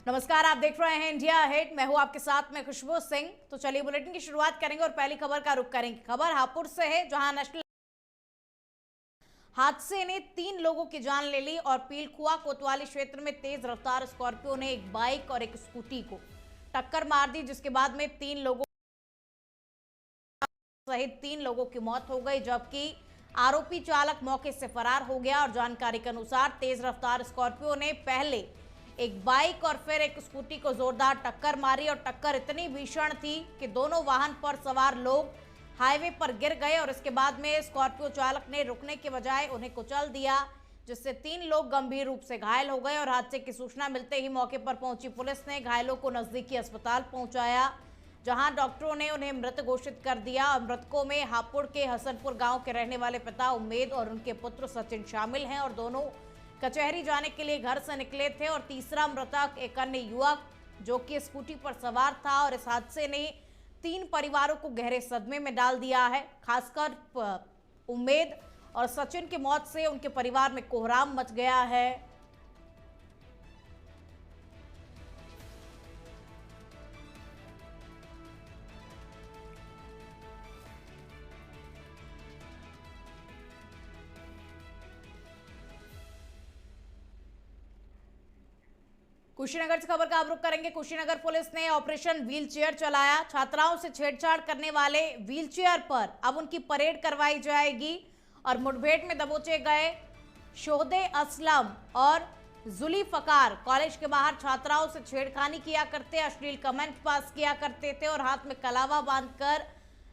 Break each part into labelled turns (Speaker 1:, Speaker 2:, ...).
Speaker 1: नमस्कार, आप देख रहे हैं इंडिया हिट। मैं हूं आपके साथ में खुशबू सिंह। तो चलिए बुलेटिन की शुरुआत करेंगे और पहली खबर का रुख करेंगे। खबर हापुड़ से है, जहां नेशनल हादसे ने 3 लोगों की जान ले ली और पीलखुआ कोतवाली क्षेत्र में तेज रफ्तार स्कॉर्पियो ने एक बाइक और एक स्कूटी को टक्कर मार दी, जिसके बाद में 3 लोगों सहित 3 लोगों की मौत हो गई, जबकि आरोपी चालक मौके से फरार हो गया। और जानकारी के अनुसार तेज रफ्तार स्कॉर्पियो ने पहले एक बाइक और फिर एक स्कूटी को जोरदार टक्कर मारी और टक्कर इतनी भीषण थी कि दोनों वाहन पर सवार लोग हाईवे पर गिर गए और इसके बाद में स्कॉर्पियो चालक ने रुकने के बजाय उन्हें कुचल दिया, जिससे 3 लोग गंभीर रूप से घायल हो गए। और हादसे की सूचना मिलते ही मौके पर पहुंची पुलिस ने घायलों को नजदीकी अस्पताल पहुंचाया, जहां डॉक्टरों ने उन्हें मृत घोषित कर दिया। और मृतकों में हापुड़ के हसनपुर गांव के रहने वाले पिता उम्मेद और उनके पुत्र सचिन शामिल हैं और दोनों कचहरी जाने के लिए घर से निकले थे। और तीसरा मृतक एक अन्य युवक जो कि स्कूटी पर सवार था। और इस हादसे ने 3 परिवारों को गहरे सदमे में डाल दिया है। खासकर उम्मेद और सचिन की मौत से उनके परिवार में कोहराम मच गया है। कुशीनगर से खबर का अब रुख करेंगे। कुशीनगर पुलिस ने ऑपरेशन व्हीलचेयर चलाया। छात्राओं से छेड़छाड़ करने वाले व्हीलचेयर पर अब उनकी परेड करवाई जाएगी। और मुठभेड़ में दबोचे गए शोहदे असलम और जुल्फकार कॉलेज के बाहर छात्राओं से छेड़खानी किया करते, अश्लील कमेंट पास किया करते थे और हाथ में कलावा बांधकर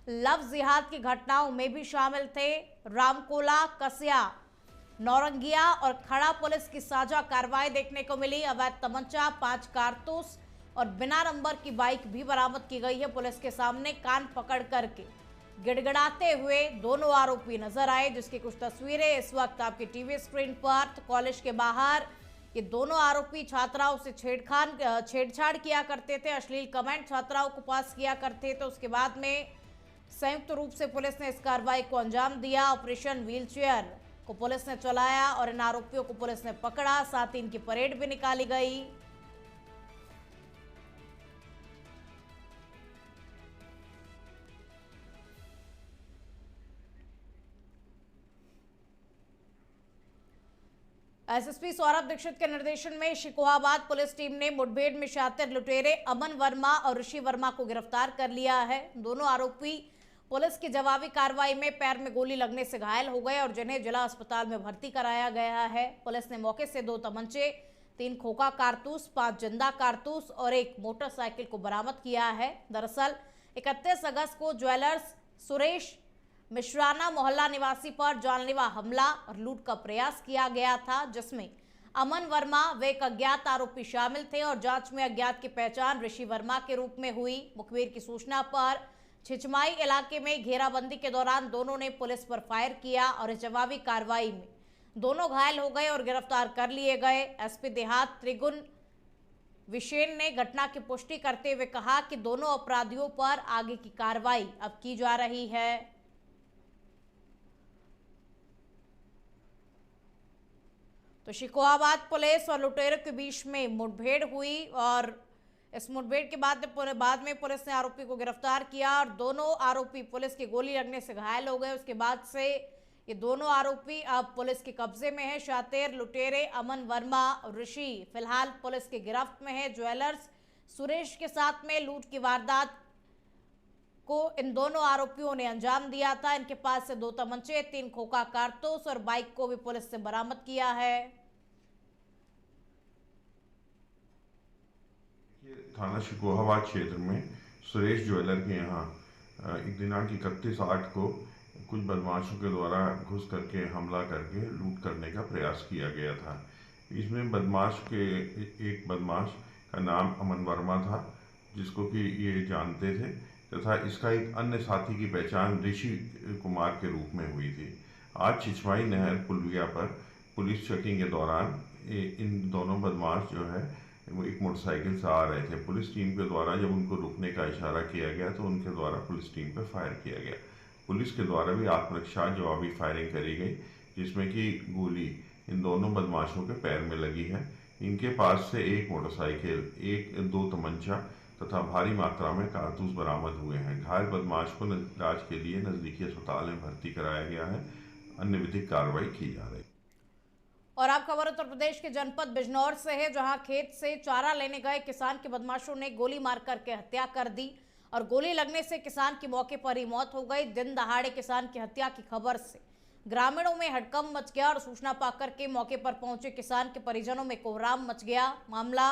Speaker 1: लव जिहाद की घटनाओं में भी शामिल थे। रामकोला, कसिया, नौरंगिया और खड़ा पुलिस की साझा कार्रवाई देखने को मिली। अवैध तमंचा, 5 कारतूस और बिना नंबर की बाइक भी बरामद की गई है। पुलिस के सामने कान पकड़ करके गिड़गिड़ाते हुए दोनों आरोपी नजर आए, जिसकी कुछ तस्वीरें इस वक्त आपकी टीवी स्क्रीन पर। तो कॉलेज के बाहर ये दोनों आरोपी छात्राओं से छेड़छाड़ किया करते थे, अश्लील कमेंट छात्राओं को पास किया करते थे। उसके बाद में संयुक्त रूप से पुलिस ने इस कार्रवाई को अंजाम दिया। ऑपरेशन व्हीलचेयर को पुलिस ने चलाया और इन आरोपियों को पुलिस ने पकड़ा, साथ ही इनकी परेड भी निकाली गई। एसएसपी सौरभ दीक्षित के निर्देशन में शिकोहाबाद पुलिस टीम ने मुठभेड़ में शातिर लुटेरे अमन वर्मा और ऋषि वर्मा को गिरफ्तार कर लिया है। दोनों आरोपी पुलिस की जवाबी कार्रवाई में पैर में गोली लगने से घायल हो गए और जिन्हें जिला अस्पताल में भर्ती कराया गया है। पुलिस ने मौके से 2 तमंचे, 3 खोखा कारतूस, 5 जिंदा कारतूस और एक मोटरसाइकिल को बरामद किया है। दरअसल 31 अगस्त को ज्वेलर्स सुरेश मिश्राना मोहल्ला निवासी पर जानलेवा हमला और लूट का प्रयास किया गया था, जिसमें अमन वर्मा व एक अज्ञात आरोपी शामिल थे। और जांच में अज्ञात की पहचान ऋषि वर्मा के रूप में हुई। मुखबिर की सूचना पर छिछमाई इलाके में घेराबंदी के दौरान दोनों ने पुलिस पर फायर किया और इस जवाबी कार्रवाई में दोनों घायल हो गए और गिरफ्तार कर लिए गए। एसपी देहात त्रिगुण विशेन ने घटना की पुष्टि करते हुए कहा कि दोनों अपराधियों पर आगे की कार्रवाई अब की जा रही है। तो शिकोहाबाद पुलिस और लुटेरों के बीच में मुठभेड़ हुई और इस मुठभेड़ के बाद में पुलिस ने आरोपी को गिरफ्तार किया और दोनों आरोपी पुलिस की गोली लगने से घायल हो गए। उसके बाद से ये दोनों आरोपी अब पुलिस के कब्जे में है। शातिर लुटेरे अमन वर्मा और ऋषि फिलहाल पुलिस की गिरफ्त में है। ज्वेलर्स सुरेश के साथ में लूट की वारदात को इन दोनों आरोपियों ने अंजाम दिया था। इनके पास से 2 तमंचे, 3 खोखा कारतूस और बाइक को भी पुलिस ने बरामद किया है।
Speaker 2: थाना शिकोहाबाद क्षेत्र में सुरेश ज्वेलर के यहाँ एक दिनांक 31/8 को कुछ बदमाशों के द्वारा घुस करके हमला करके लूट करने का प्रयास किया गया था। इसमें एक बदमाश का नाम अमन वर्मा था, जिसको कि ये जानते थे, तथा इसका एक अन्य साथी की पहचान ऋषि कुमार के रूप में हुई थी। आज छिछमाई नहर पुलिया पर पुलिस चेकिंग के दौरान इन दोनों बदमाश जो है वो एक मोटरसाइकिल से आ रहे थे। पुलिस टीम के द्वारा जब उनको रुकने का इशारा किया गया तो उनके द्वारा पुलिस टीम पर फायर किया गया। पुलिस के द्वारा भी आत्मरक्षा जवाबी फायरिंग करी गई, जिसमें कि गोली इन दोनों बदमाशों के पैर में लगी है, इनके पास से एक मोटरसाइकिल, दो तमंचा तथा भारी मात्रा में कारतूस बरामद हुए हैं। घायल बदमाश को इलाज के लिए नजदीकी अस्पताल में भर्ती कराया गया है। अन्य विधिक कार्रवाई की जा रही है।
Speaker 1: और आप खबर उत्तर प्रदेश के जनपद बिजनौर से है, जहां खेत से चारा लेने गए किसान की बदमाशों ने गोली मार करके हत्या कर दी और गोली लगने से किसान की मौके पर ही मौत हो गई। दिन दहाड़े किसान की हत्या की खबर से ग्रामीणों में हड़कंप मच गया और सूचना पाकर के मौके पर पहुंचे किसान के परिजनों में कोहराम मच गया। मामला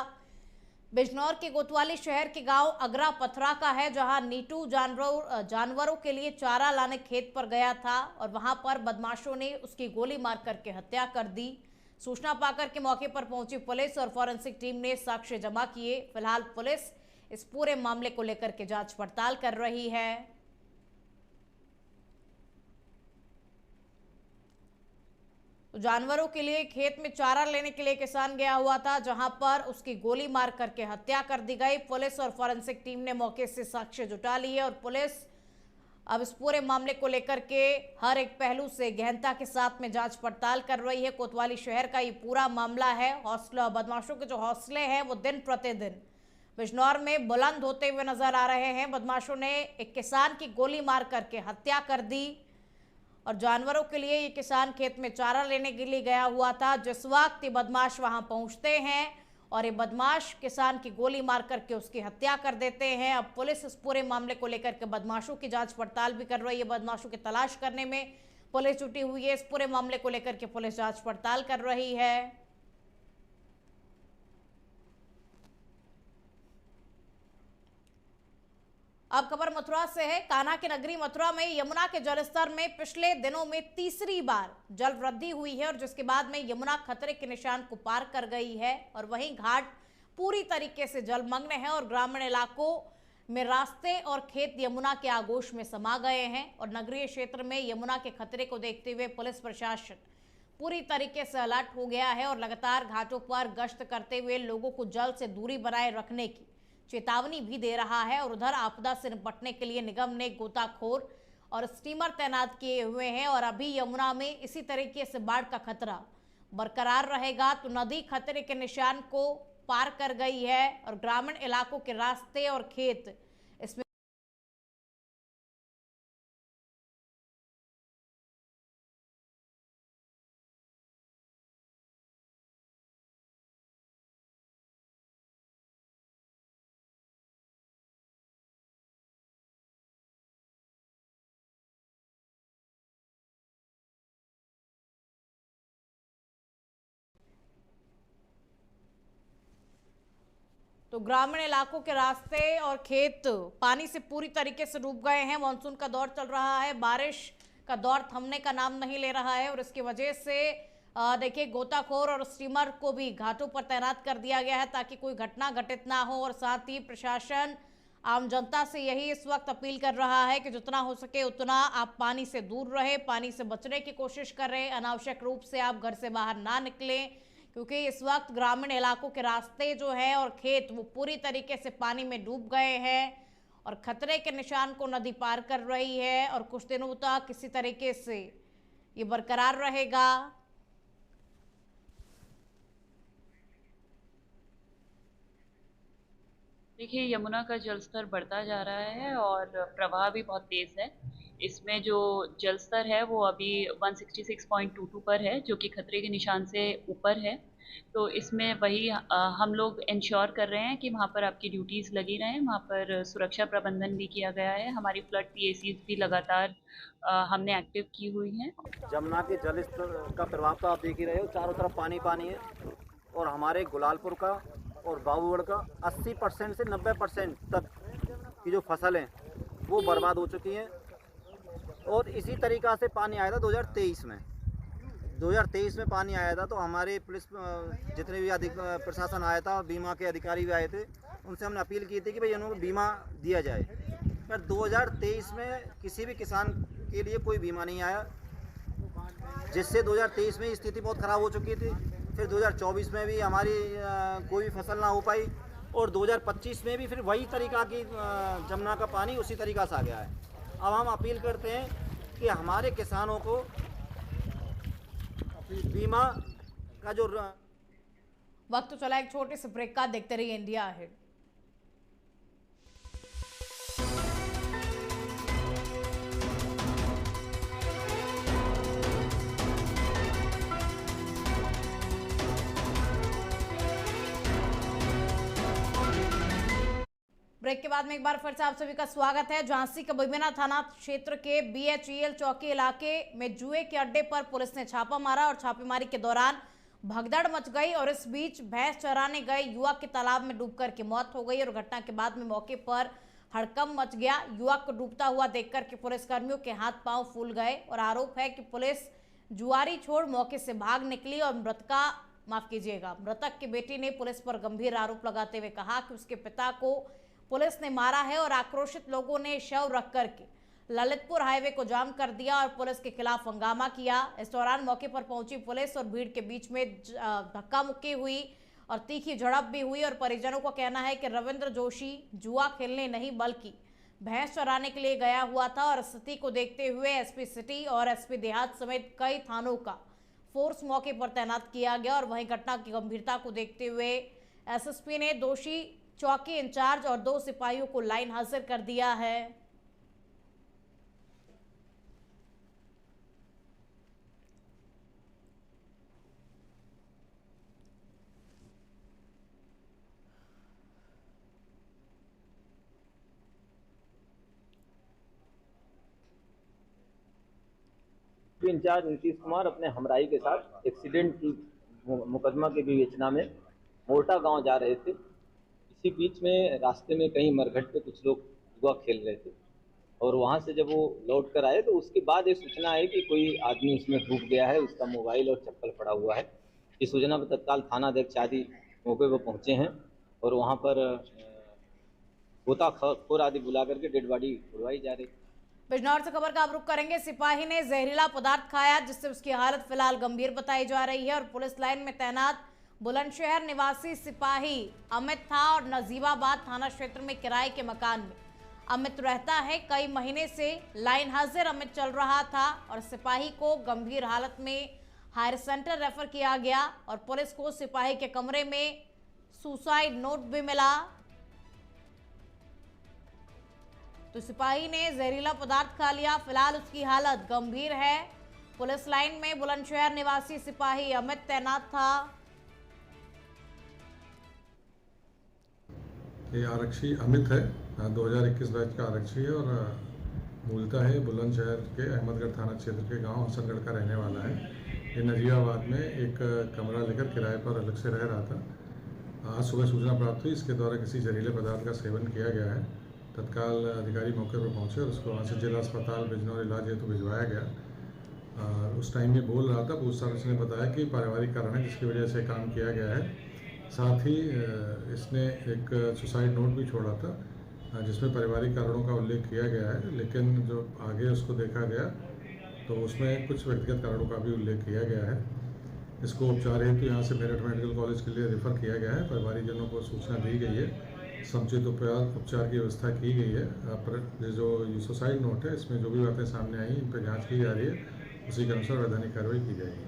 Speaker 1: बिजनौर के कोतवाली शहर के गांव अगरा पथरा का है, जहां नीटू जानवरों के लिए चारा लाने खेत पर गया था और वहां पर बदमाशों ने उसकी गोली मार करके हत्या कर दी। सूचना पाकर के मौके पर पहुंची पुलिस और फॉरेंसिक टीम ने साक्ष्य जमा किए। फिलहाल पुलिस इस पूरे मामले को लेकर के जांच पड़ताल कर रही है। तो जानवरों के लिए खेत में चारा लेने के लिए किसान गया हुआ था, जहां पर उसकी गोली मार करके हत्या कर दी गई। पुलिस और फॉरेंसिक टीम ने मौके से साक्ष्य जुटा लिए और पुलिस अब इस पूरे मामले को लेकर के हर एक पहलू से गहनता के साथ में जांच पड़ताल कर रही है। कोतवाली शहर का ये पूरा मामला है। हौसला बदमाशों के जो हौसले हैं वो दिन प्रतिदिन बिजनौर में बुलंद होते हुए नजर आ रहे हैं। बदमाशों ने एक किसान की गोली मार करके हत्या कर दी और जानवरों के लिए ये किसान खेत में चारा लेने के लिए गया हुआ था। जिस वक्त ये बदमाश वहां पहुंचते हैं और ये बदमाश किसान की गोली मार करके उसकी हत्या कर देते हैं। अब पुलिस इस पूरे मामले को लेकर के बदमाशों की जांच पड़ताल भी कर रही है। बदमाशों की तलाश करने में पुलिस जुटी हुई है। इस पूरे मामले को लेकर के पुलिस जांच पड़ताल कर रही है। अब खबर मथुरा से है। कान्हा की नगरी मथुरा में यमुना के जलस्तर में पिछले दिनों में तीसरी बार जल वृद्धि हुई है और जिसके बाद में यमुना खतरे के निशान को पार कर गई है और वहीं घाट पूरी तरीके से जलमग्न है और ग्रामीण इलाकों में रास्ते और खेत यमुना के आगोश में समा गए हैं और नगरीय क्षेत्र में यमुना के खतरे को देखते हुए पुलिस प्रशासन पूरी तरीके से अलर्ट हो गया है और लगातार घाटों पर गश्त करते हुए लोगों को जल से दूरी बनाए रखने की चेतावनी भी दे रहा है। और उधर आपदा से निपटने के लिए निगम ने गोताखोर और स्टीमर तैनात किए हुए हैं और अभी यमुना में इसी तरीके से बाढ़ का खतरा बरकरार रहेगा। तो नदी खतरे के निशान को पार कर गई है और ग्रामीण इलाकों के रास्ते और खेत इसमें तो ग्रामीण इलाकों के रास्ते और खेत पानी से पूरी तरीके से डूब गए हैं। मानसून का दौर चल रहा है, बारिश का दौर थमने का नाम नहीं ले रहा है और इसकी वजह से देखिए गोताखोर और स्टीमर को भी घाटों पर तैनात कर दिया गया है ताकि कोई घटना घटित ना हो। और साथ ही प्रशासन आम जनता से यही इस वक्त अपील कर रहा है कि जितना हो सके उतना आप पानी से दूर रहे, पानी से बचने की कोशिश करें। अनावश्यक रूप से आप घर से बाहर ना निकलें क्योंकि इस वक्त ग्रामीण इलाकों के रास्ते जो है और खेत वो पूरी तरीके से पानी में डूब गए हैं और खतरे के निशान को नदी पार कर रही है और कुछ दिनों तक किसी तरीके से ये बरकरार रहेगा।
Speaker 3: देखिए, यमुना का जलस्तर बढ़ता जा रहा है और प्रवाह भी बहुत तेज़ है। इसमें जो जलस्तर है वो अभी 166.22 पर है, जो कि खतरे के निशान से ऊपर है। तो इसमें वही हम लोग इंश्योर कर रहे हैं कि वहाँ पर आपकी ड्यूटीज़ लगी रहें, वहाँ पर सुरक्षा प्रबंधन भी किया गया है। हमारी फ्लड पीएसीज भी लगातार हमने एक्टिव की हुई हैं।
Speaker 4: जमुना के जलस्तर का प्रभाव तो आप देख ही रहे हो, चारों तरफ पानी पानी है और हमारे गुलालपुर का और बाबूगढ़ का 80% से 90% तक की जो फसल है वो बर्बाद हो चुकी हैं। और इसी तरीक़ा से पानी आया था 2023 में पानी आया था। तो हमारे पुलिस जितने भी प्रशासन आया था, बीमा के अधिकारी भी आए थे, उनसे हमने अपील की थी कि भाई इन्होंने बीमा दिया जाए। पर 2023 में किसी भी किसान के लिए कोई बीमा नहीं आया, जिससे 2023 में स्थिति बहुत ख़राब हो चुकी थी। फिर 2024 में भी हमारी कोई भी फसल ना हो पाई और 2025 में भी फिर वही तरीक़ा की जमुना का पानी उसी तरीक़ा से आ गया है। अब हम अपील करते हैं कि हमारे किसानों को बीमा का जो
Speaker 1: वक्त तो चला एक छोटे से ब्रेक का, देखते रहिए इंडिया अहेड। ब्रेक के बाद में एक बार फिर से आप सभी का स्वागत है। झांसी के बिबिना थाना क्षेत्र के BHEL चौकी इलाके में जुए के अड्डे पर पुलिस ने छापा मारा और छापेमारी के दौरान भगदड़ मच गई और इस बीच भैंस चराने गए युवक की तालाब में डूबकर की मौत हो गई और घटना के बाद में मौके पर हड़कंप मच गया। युवक को डूबता हुआ देखकर के पुलिसकर्मियों के हाथ पांव फूल गए और आरोप है कि पुलिस जुआरी छोड़ मौके से भाग निकली और मृतक की बेटी ने पुलिस पर गंभीर आरोप लगाते हुए कहा कि उसके पिता को पुलिस ने मारा है और आक्रोशित लोगों ने शव रख करके ललितपुर हाईवे को जाम कर दिया और पुलिस के खिलाफ हंगामा किया। इस दौरान मौके पर पहुंची पुलिस और भीड़ के बीच में धक्का मुक्की हुई और तीखी झड़प भी हुई और परिजनों का कहना है कि रविंद्र जोशी जुआ खेलने नहीं बल्कि भैंस चराने के लिए गया हुआ था और स्थिति को देखते हुए SP सिटी और SP देहात समेत कई थानों का फोर्स मौके पर तैनात किया गया और वहीं घटना की गंभीरता को देखते हुए SSP ने दोषी चौकी इंचार्ज और 2 सिपाहियों को लाइन हाजिर कर दिया है।
Speaker 5: इंचार्ज नीतीश कुमार अपने हमराई के साथ एक्सीडेंट की मुकदमा के विवेचना में मोर्टा गांव जा रहे थे। इसी बीच में रास्ते में कहीं मरघट पे कुछ लोग जुआ खेल रहे थे और वहां से जब वो लौट कर आए तो उसके बाद ये सूचना है कि कोई आदमी उसमें डूब गया है, उसका मोबाइल और चप्पल पड़ा हुआ है। इस सूचना पर तत्काल थाना अध्यक्ष आदि मौके पर पहुंचे हैं और वहां पर गोताखोर आदि बुला करके डेड बॉडी उड़वाई जा रही।
Speaker 1: बिजनौर से खबर का आप रुख करेंगे। सिपाही ने जहरीला पदार्थ खाया जिससे उसकी हालत फिलहाल गंभीर बताई जा रही है और पुलिस लाइन में तैनात बुलंदशहर निवासी सिपाही अमित था और नजीबाबाद थाना क्षेत्र में किराए के मकान में अमित रहता है। कई महीने से लाइन हाजिर अमित चल रहा था और सिपाही को गंभीर हालत में हायर सेंटर रेफर किया गया और पुलिस को सिपाही के कमरे में सुसाइड नोट भी मिला। तो सिपाही ने जहरीला पदार्थ खा लिया, फिलहाल उसकी हालत गंभीर है। पुलिस लाइन में बुलंदशहर निवासी सिपाही अमित तैनात था।
Speaker 6: ये आरक्षी अमित है, 2021 बैच का आरक्षी है और मूलतः है बुलंदशहर के अहमदगढ़ थाना क्षेत्र के गांव हसनगढ़ का रहने वाला है। ये नजीबाबाद में एक कमरा लेकर किराए पर अलग से रह रहा था। आज सुबह सूचना प्राप्त हुई इसके द्वारा किसी जहरीले पदार्थ का सेवन किया गया है। तत्काल अधिकारी मौके पर पहुंचे और उसको वहाँ से जिला अस्पताल बिजनौर इलाज हेतु भिजवाया गया। और उस टाइम में बोल रहा था, पूछताछ ने बताया कि पारिवारिक कारण है जिसकी वजह से काम किया गया है। साथ ही इसने एक सुसाइड नोट भी छोड़ा था जिसमें पारिवारिक कारणों का उल्लेख किया गया है, लेकिन जो आगे उसको देखा गया तो उसमें कुछ व्यक्तिगत कारणों का भी उल्लेख किया गया है। इसको उपचार हेतु यहाँ से मेरठ मेडिकल कॉलेज के लिए रेफर किया गया है। परिवारीजनों को सूचना दी गई है, समुचित उपचार की व्यवस्था की गई है। पर जो ये सुसाइड नोट है इसमें जो भी बातें सामने आई इन पर जाँच की जा रही है, उसी के अनुसार वैधानिक कार्रवाई की जाएगी।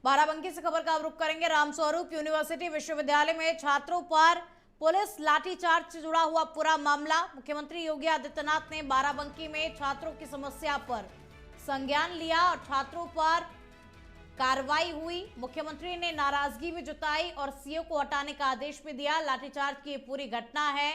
Speaker 1: बाराबंकी से खबर का आप रुख करेंगे। रामस्वरूप यूनिवर्सिटी विश्वविद्यालय में छात्रों पर पुलिस लाठीचार्ज से जुड़ा हुआ पूरा मामला। मुख्यमंत्री योगी आदित्यनाथ ने बाराबंकी में छात्रों की समस्या पर संज्ञान लिया और छात्रों पर कार्रवाई हुई। मुख्यमंत्री ने नाराजगी भी जताई और सीओ को हटाने का आदेश भी दिया। लाठीचार्ज की पूरी घटना है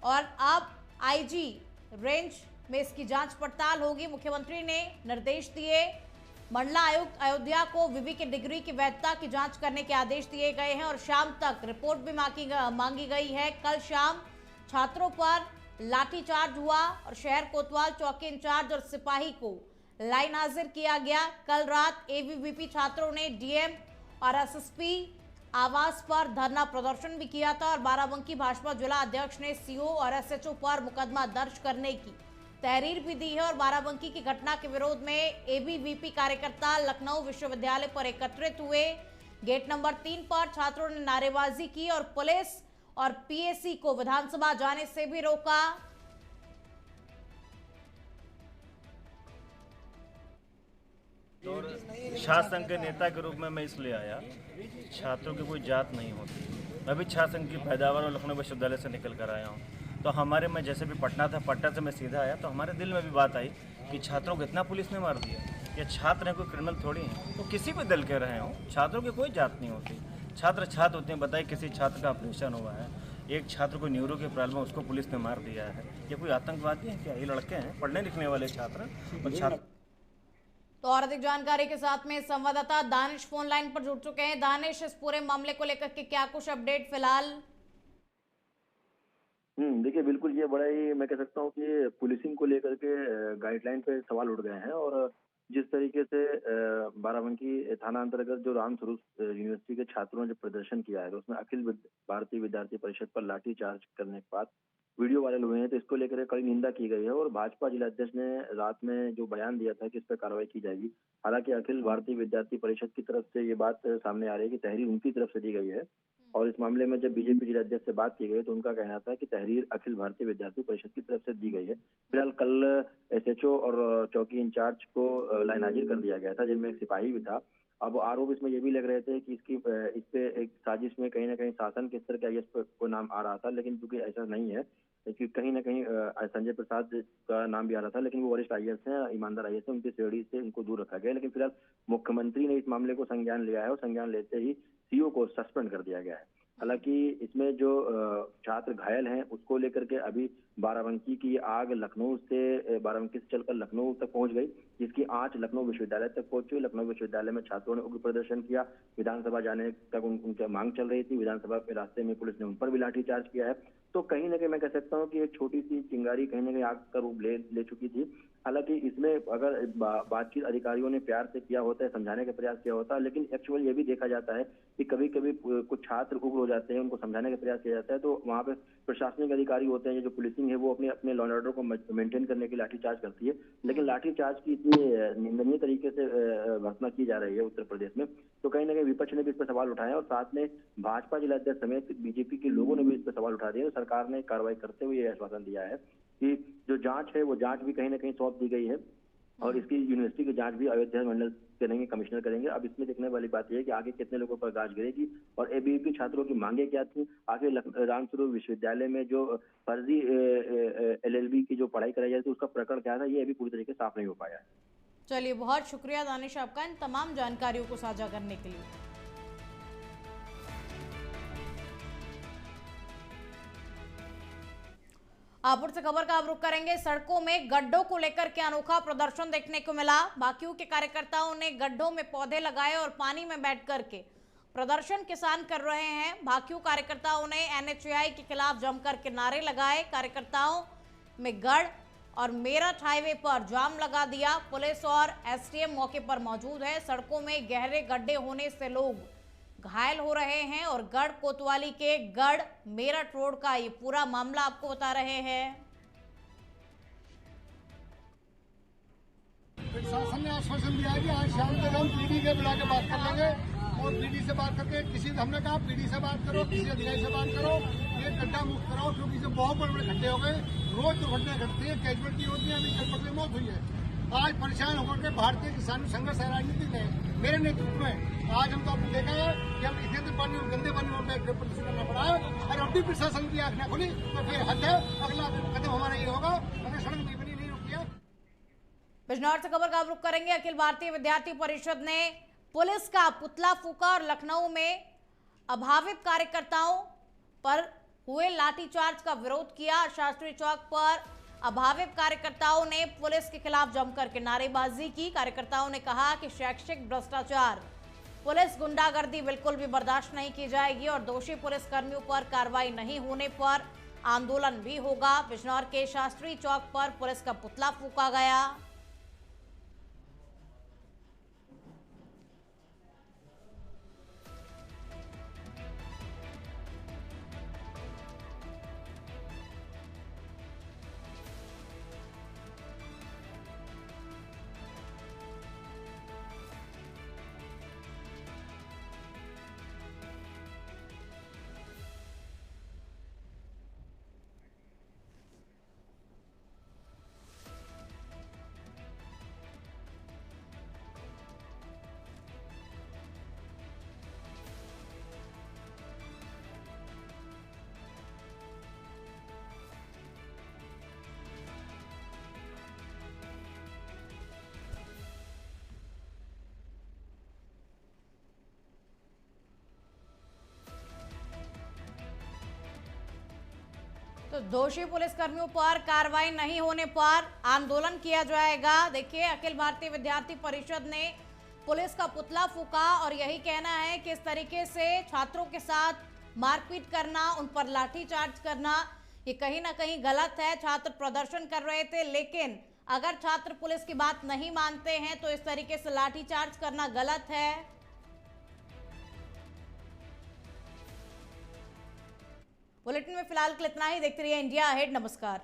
Speaker 1: और अब IG रेंज में इसकी जांच पड़ताल होगी। मुख्यमंत्री ने निर्देश दिए। मंडला आयुक्त अयोध्या को विवि की डिग्री की वैधता की जांच करने के आदेश दिए गए हैं और शाम तक रिपोर्ट भी मांगी गई है। कल शाम छात्रों पर लाठीचार्ज हुआ और शहर कोतवाल चौकी इंचार्ज और सिपाही को लाइन हाजिर किया गया। कल रात ABVP छात्रों ने DM और SSP आवास पर धरना प्रदर्शन भी किया था और बाराबंकी भाजपा जिला अध्यक्ष ने CO और SHO पर मुकदमा दर्ज करने की तहरीर भी दी है और बाराबंकी की घटना के विरोध में ABVP कार्यकर्ता लखनऊ विश्वविद्यालय पर एकत्रित हुए। गेट नंबर 3 पर छात्रों ने नारेबाजी की और पुलिस और PAC को विधानसभा जाने से भी रोका।
Speaker 7: और छात्र संघ के नेता के रूप में मैं इसलिए आया, छात्रों की कोई जात नहीं होती। मैं भी छात्र संघ की पैदावार और लखनऊ विश्वविद्यालय से निकल कर आया हूँ। तो हमारे में जैसे भी पटना था, पटना से मैं सीधा आया, तो हमारे दिल में भी बात आई कि छात्रों को इतना पुलिस ने मार दिया। ये छात्र हैं, कोई क्रिमिनल थोड़ी हैं। तो किसी भी दल के रहे हों, छात्रों की कोई जात नहीं होती। छात्र छात्र होते हैं। बताइए किसी छात्र का ऑपरेशन हुआ है, एक छात्र को न्यूरो के प्रॉब्लम, उसको पुलिस ने मार दिया है। ये कोई आतंकवादी है क्या? ये लड़के हैं, पढ़ने लिखने वाले छात्र और छात्र।
Speaker 1: तो और अधिक जानकारी के साथ में संवाददाता दानिश फोन लाइन पर जुड़ चुके हैं। दानिश, इस पूरे मामले को लेकर के क्या कुछ अपडेट फिलहाल?
Speaker 8: देखिए बिल्कुल ये बड़ा ही मैं कह सकता हूँ कि पुलिसिंग को लेकर के गाइडलाइन पे सवाल उठ गए हैं। और जिस तरीके से बाराबंकी थाना अंतर्गत जो रामस्वरूप यूनिवर्सिटी के छात्रों ने जो प्रदर्शन किया है, तो उसमें अखिल भारतीय विद्यार्थी परिषद पर लाठीचार्ज करने के बाद वीडियो वायरल हुए हैं, तो इसको लेकर कड़ी निंदा की गई है। और भाजपा जिलाध्यक्ष ने रात में जो बयान दिया था कि इस पर कार्रवाई की जाएगी। हालांकि अखिल भारतीय विद्यार्थी परिषद की तरफ से ये बात सामने आ रही है कि तहरीर उनकी तरफ से दी गई है। और इस मामले में जब बीजेपी जिलाध्यक्ष से बात की गई तो उनका कहना था कि तहरीर अखिल भारतीय विद्यार्थी परिषद की तरफ से दी गई है। फिलहाल कल एसएचओ और चौकी इंचार्ज को लाइन हाजिर कर दिया गया था, जिनमें एक सिपाही भी था। अब आरोप इसमें ये भी लग रहे थे कि इस पे एक साजिश में कहीं ना कहीं शासन के स्तर के आईएएस को नाम आ रहा था, लेकिन क्योंकि ऐसा नहीं है, क्योंकि कहीं ना कहीं संजय प्रसाद का नाम भी आ रहा था, लेकिन वो वरिष्ठ आईएएस हैं, ईमानदार आईएएस हैं, उनकी श्रेणी से उनको दूर रखा गया। लेकिन फिलहाल मुख्यमंत्री ने इस मामले को संज्ञान लिया है और संज्ञान लेते ही सीओ को सस्पेंड कर दिया गया है। हालांकि इसमें जो छात्र घायल हैं उसको लेकर के अभी बाराबंकी की आग बाराबंकी से चलकर लखनऊ तक पहुंच गई, जिसकी आंच लखनऊ विश्वविद्यालय तक पहुंची। लखनऊ विश्वविद्यालय में छात्रों ने उग्र प्रदर्शन किया, विधानसभा जाने तक उनकी मांग चल रही थी। विधानसभा के रास्ते में पुलिस ने उन पर भी लाठीचार्ज किया है। तो कहीं ना कहीं मैं कह सकता हूँ कि एक छोटी सी चिंगारी कहीं ना कहीं आग का रूप ले चुकी थी। हालांकि इसमें अगर बातचीत अधिकारियों ने प्यार से किया होता है, समझाने का प्रयास किया होता है, लेकिन एक्चुअल ये भी देखा जाता है कि कभी कभी कुछ छात्र उग्र हो जाते हैं, उनको समझाने का प्रयास किया जाता है, तो वहाँ पे प्रशासनिक अधिकारी होते हैं, जो पुलिसिंग है वो अपने लॉ एंड ऑर्डर को मेंटेन करने के लिए लाठीचार्ज करती है। लेकिन लाठीचार्ज की इतनी निंदनीय तरीके से भर्त्सना की जा रही है उत्तर प्रदेश में, तो कहीं ना कहीं विपक्ष ने भी इस पर सवाल उठाया और साथ में भाजपा जिलाध्यक्ष समेत बीजेपी के लोगों ने भी इस पर सवाल उठा दिए। सरकार ने कार्रवाई करते हुए यह आश्वासन दिया है कि जो जांच है वो जांच भी कहीं ना कहीं सौंप दी गई है और इसकी यूनिवर्सिटी की जांच भी अयोध्या मंडल करेंगे, कमिश्नर करेंगे। अब इसमें देखने वाली बात यह है कि आगे कितने लोगों पर गाज गिरेगी और एबीवीपी छात्रों की मांगे क्या थी। आगे रामस्वरूप विश्वविद्यालय में जो फर्जी एलएलबी की जो पढ़ाई कराई जाती थी उसका प्रकरण क्या था, ये अभी पूरी तरीके से साफ नहीं हो पाया है।
Speaker 1: चलिए, बहुत शुक्रिया दानिश आपका इन तमाम जानकारियों को साझा करने के लिए। हापुड़ से खबर का अब रुख करेंगे। सड़कों में गड्ढों को लेकर के अनोखा प्रदर्शन देखने को मिला। भाकियू के कार्यकर्ताओं ने गड्ढों में पौधे लगाए और पानी में बैठ करके प्रदर्शन किसान कर रहे हैं। भाकियू कार्यकर्ताओं ने एनएचएआई के खिलाफ जमकर के नारे लगाए। कार्यकर्ताओं में गढ़ और मेरठ हाईवे पर जाम लगा दिया। पुलिस और एसटीएफ मौके पर मौजूद है। सड़कों में गहरे गड्ढे होने से लोग घायल हो रहे हैं और गढ़ कोतवाली के गढ़ मेरठ रोड का ये पूरा मामला आपको बता रहे हैं।
Speaker 9: प्रशासन ने आश्वासन दिया है कि आज शाम तक हम पीडी के बुला के बात कर लेंगे और पीडी से बात करके हमने कहा पीडी से बात करो, किसी अधिकारी से बात करो, ये गड्ढा मुक्त कराओ, क्योंकि इसे बहुत बड़े बड़े गड्ढे हो गए। रोज दुर्घटना घटती है, कैजुअलिटी होती है, अभी कल परसों मौत हुई है। आज परेशान होकर के भारतीय किसान संघर्ष राजनीति ने मेरे नेतृत्व में आज हम तो आपने देखा है कि हम इतने पानी और गंदे पानी में प्रदर्शन करना पड़ा है और अब भी प्रशासन की आंख न खुली तो फिर हद है। अगला कदम हमारा ये होगा अगर सड़क नहीं बनी, नहीं रुकी है।
Speaker 1: बिजनौर से खबर का रुख करेंगे। अखिल भारतीय विद्यार्थी परिषद ने पुलिस का पुतला फूका और लखनऊ में अभावित कार्यकर्ताओं पर हुए लाठीचार्ज का विरोध किया। शास्त्री चौक पर अभावित कार्यकर्ताओं ने पुलिस के खिलाफ जमकर के नारेबाजी की। कार्यकर्ताओं ने कहा कि शैक्षिक भ्रष्टाचार, पुलिस गुंडागर्दी बिल्कुल भी बर्दाश्त नहीं की जाएगी और दोषी पुलिस कर्मियों पर कार्रवाई नहीं होने पर आंदोलन भी होगा। बिजनौर के शास्त्री चौक पर पुलिस का पुतला फूका गया। तो दोषी पुलिसकर्मियों पर कार्रवाई नहीं होने पर आंदोलन किया जाएगा। देखिए, अखिल भारतीय विद्यार्थी परिषद ने पुलिस का पुतला फूंका और यही कहना है कि इस तरीके से छात्रों के साथ मारपीट करना, उन पर लाठीचार्ज करना, ये कहीं ना कहीं गलत है। छात्र प्रदर्शन कर रहे थे, लेकिन अगर छात्र पुलिस की बात नहीं मानते हैं तो इस तरीके से लाठीचार्ज करना गलत है। बुलेटिन में फिलहाल के लिए इतना ही। देखते रहिए इंडिया अहेड। नमस्कार।